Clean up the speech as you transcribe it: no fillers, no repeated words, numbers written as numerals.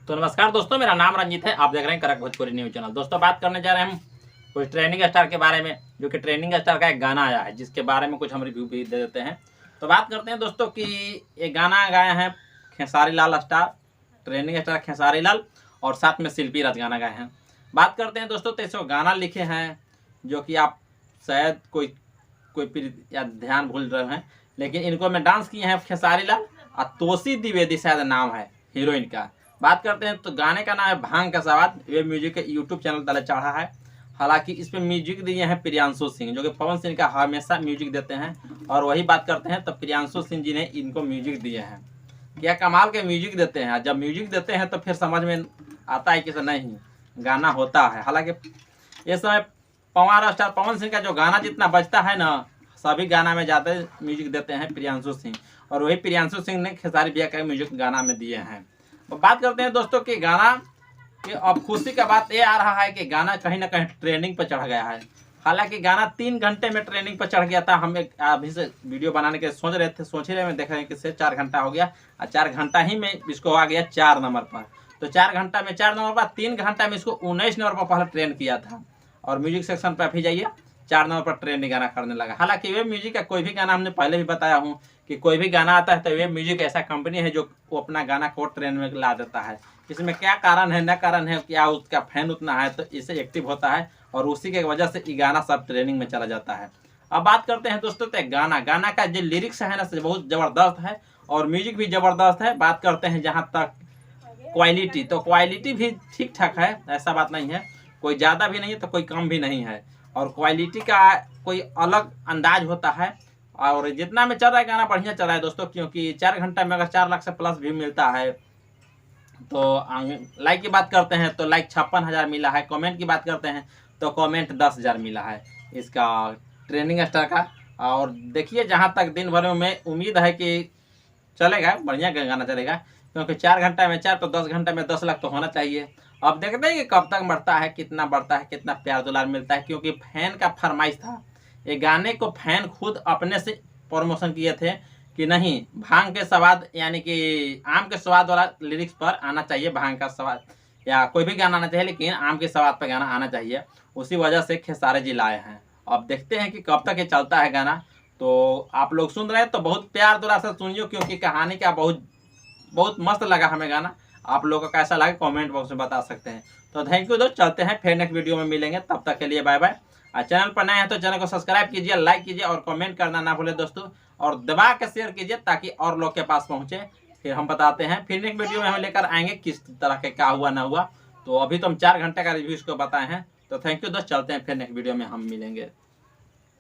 तो नमस्कार दोस्तों, मेरा नाम रंजीत है। आप देख रहे हैं कड़क भोजपुरी न्यूज चैनल। दोस्तों, बात करने जा रहे हैं हम कुछ ट्रेंडिंग स्टार के बारे में, जो कि ट्रेंडिंग स्टार का एक गाना आया है, जिसके बारे में कुछ हम रिव्यू भी दे देते हैं। तो बात करते हैं दोस्तों कि ये गाना गाए हैं Khesari Lal star, trending star Khesari Lal, और साथ में शिल्पी राज गाना गाए हैं। बात करते हैं दोस्तों, तो इसको गाना लिखे हैं जो कि आप शायद कोई या ध्यान भूल रहे हैं, लेकिन इनको में डांस किए हैं खेसारी लाल और तोसी द्विवेदी शायद नाम है हीरोइन का। बात करते हैं तो गाने का नाम है भांग का स्वाद। वे म्यूजिक के यूट्यूब चैनल तले चढ़ा है। हालांकि इस पे म्यूजिक दिए हैं प्रियांशु सिंह, जो कि पवन सिंह का हमेशा म्यूजिक देते हैं। और वही बात करते हैं तो प्रियांशु सिंह जी ने इनको म्यूजिक दिए हैं। क्या कमाल के म्यूजिक देते हैं। जब म्यूजिक देते हैं तो फिर समझ में आता है कि नहीं गाना होता है। हालांकि इस समय पवार स्टार पवन सिंह का जो गाना जितना बजता है ना, सभी गाना में ज़्यादा म्यूजिक देते हैं प्रियांशु सिंह, और वही प्रियांशु सिंह ने खेसारी भैया का म्यूजिक गाना में दिए हैं। तो बात करते हैं दोस्तों कि गाना कि अब खुशी का बात ये आ रहा है कि गाना कहीं ना कहीं ट्रेंडिंग पर चढ़ गया है। हालांकि गाना 3 घंटे में ट्रेंडिंग पर चढ़ गया था। हम एक अभी से वीडियो बनाने के सोच ही रहे में देख रहे हैं कि से 4 घंटा हो गया, और 4 घंटा ही में इसको आ गया 4 नंबर पर। तो 4 घंटा में 4 नंबर पर, 3 घंटा में इसको 19 नंबर पर पहले ट्रेंड किया था। और म्यूजिक सेक्शन पर भी जाइए, 4 नंबर पर ट्रेंडिंग गाना करने लगा। हालांकि वे म्यूजिक का कोई भी गाना, हमने पहले भी बताया हूँ कि कोई भी गाना आता है तो वे म्यूजिक ऐसा कंपनी है जो वो अपना गाना को ट्रेंड में ला देता है। इसमें क्या कारण है, न कारण है, क्या उसका फैन उतना है तो इसे एक्टिव होता है, और उसी के वजह से ये गाना सब ट्रेंडिंग में चला जाता है। अब बात करते हैं दोस्तों तो गाना का जो लिरिक्स है ना, बहुत ज़बरदस्त है, और म्यूजिक भी ज़बरदस्त है। बात करते हैं जहाँ तक क्वालिटी, तो क्वालिटी भी ठीक ठाक है, ऐसा बात नहीं है, कोई ज़्यादा भी नहीं है तो कोई कम भी नहीं है। और क्वालिटी का कोई अलग अंदाज होता है। और जितना में चल रहा है गाना बढ़िया चल रहा है दोस्तों, क्योंकि 4 घंटा में अगर 4 लाख से प्लस भी मिलता है। तो लाइक की बात करते हैं तो लाइक 56,000 मिला है। कमेंट की बात करते हैं तो कमेंट 10,000 मिला है इसका ट्रेंडिंग स्टार का। और देखिए, जहाँ तक दिन भर में उम्मीद है कि चलेगा, बढ़िया गाना चलेगा, क्योंकि 4 घंटा में 4 तो 10 घंटे में 10 लाख तो होना चाहिए। अब देखते हैं कि कब तक बढ़ता है, कितना बढ़ता है, कितना प्यार दुलार मिलता है, क्योंकि फैन का फरमाइश था। ये गाने को फैन खुद अपने से प्रमोशन किए थे कि नहीं, भांग के स्वाद यानी कि आम के स्वाद वाला लिरिक्स पर आना चाहिए, भांग का स्वाद या कोई भी गाना आना चाहिए, लेकिन आम के स्वाद पर गाना आना चाहिए। उसी वजह से खेसारी जी लाए हैं। अब देखते हैं कि कब तक ये चलता है गाना। तो आप लोग सुन रहे हैं तो बहुत प्यार दुलार से सुनिए, क्योंकि कहानी का बहुत मस्त लगा हमें गाना। आप लोगों का कैसा लगा कमेंट बॉक्स में बता सकते हैं। तो थैंक यू दोस्त, चलते हैं फिर नेक्स्ट वीडियो में मिलेंगे, तब तक के लिए बाय बाय। और चैनल पर नए हैं तो चैनल को सब्सक्राइब कीजिए, लाइक कीजिए और कमेंट करना ना भूलें दोस्तों, और दबा के शेयर कीजिए ताकि और लोग के पास पहुंचे। फिर हम बताते हैं, फिर नेक्स्ट वीडियो में हम लेकर आएंगे किस तरह के क्या हुआ ना हुआ। तो अभी तो हम 4 घंटे का रिव्यू इसको बताए हैं। तो थैंक यू दोस्त, चलते हैं फिर नेक्स्ट वीडियो में हम मिलेंगे।